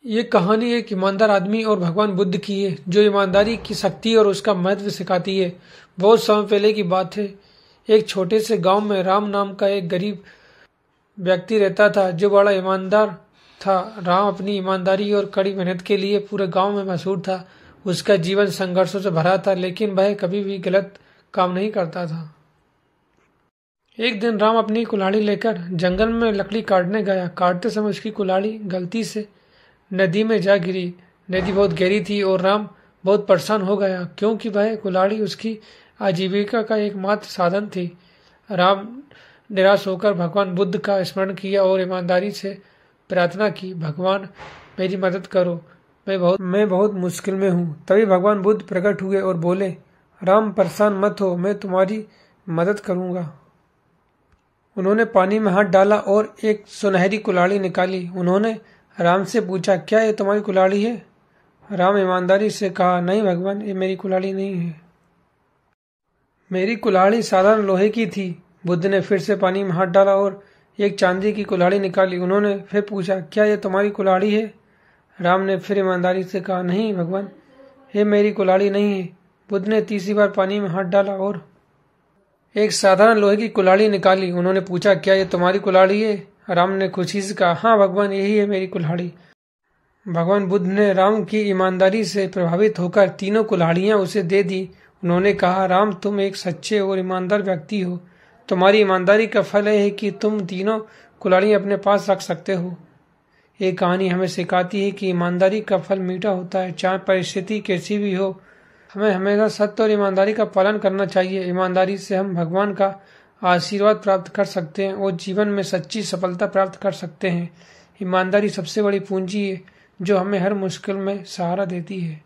ये कहानी एक ईमानदार आदमी और भगवान बुद्ध की है, जो ईमानदारी की शक्ति और उसका महत्व सिखाती है। बहुत समय पहले की बात है। एक छोटे से गांव में राम नाम का एक गरीब व्यक्ति रहता था, जो बड़ा ईमानदार था। राम अपनी ईमानदारी और कड़ी मेहनत के लिए पूरे गांव में मशहूर था। उसका जीवन संघर्षों से भरा था, लेकिन वह कभी भी गलत काम नहीं करता था। एक दिन राम अपनी कुल्हाड़ी लेकर जंगल में लकड़ी काटने गया। काटते समय उसकी कुल्हाड़ी गलती से नदी में जा गिरी। नदी बहुत गहरी थी और राम बहुत परेशान हो गया, क्योंकि वह कुल्हाड़ी उसकी आजीविका का एकमात्र साधन थी। राम निराश होकर भगवान बुद्ध का स्मरण किया और ईमानदारी से प्रार्थना की, भगवान मेरी मदद करो, मैं बहुत मुश्किल में हूँ। तभी भगवान बुद्ध प्रकट हुए और बोले, राम परेशान मत हो, मैं तुम्हारी मदद करूँगा। उन्होंने पानी में हाथ डाला और एक सुनहरी कुल्हाड़ी निकाली। उन्होंने राम से पूछा, क्या ये तुम्हारी कुल्हाड़ी है? राम ईमानदारी से कहा, नहीं भगवान, ये मेरी कुल्हाड़ी नहीं है, मेरी कुल्हाड़ी साधारण लोहे की थी। बुद्ध ने फिर से पानी में हाथ डाला और एक चांदी की कुल्हाड़ी निकाली। उन्होंने फिर पूछा, क्या ये तुम्हारी कुल्हाड़ी है? राम ने फिर ईमानदारी से कहा, नहीं भगवान, ये मेरी कुल्हाड़ी नहीं है। बुद्ध ने तीसरी बार पानी में हाथ डाला और एक साधारण लोहे की कुल्हाड़ी निकाली। उन्होंने पूछा, क्या ये तुम्हारी कुल्हाड़ी है? राम ने खुशी से कहा, हाँ भगवान, यही है मेरी कुल्हाड़ी। भगवान बुद्ध ने राम की ईमानदारी से प्रभावित होकर तीनों कुल्हाड़ियां उसे दे दी। उन्होंने कहा, राम, तुम एक सच्चे और ईमानदार व्यक्ति हो। तुम्हारी ईमानदारी का फल है कि तुम तीनों कुल्हाड़ियां अपने पास रख सकते हो। ये कहानी हमें सिखाती है कि ईमानदारी का फल मीठा होता है, चाहे परिस्थिति कैसी भी हो। हमें हमेशा सत्य और ईमानदारी का पालन करना चाहिए। ईमानदारी से हम भगवान का आशीर्वाद प्राप्त कर सकते हैं और जीवन में सच्ची सफलता प्राप्त कर सकते हैं। ईमानदारी सबसे बड़ी पूंजी है, जो हमें हर मुश्किल में सहारा देती है।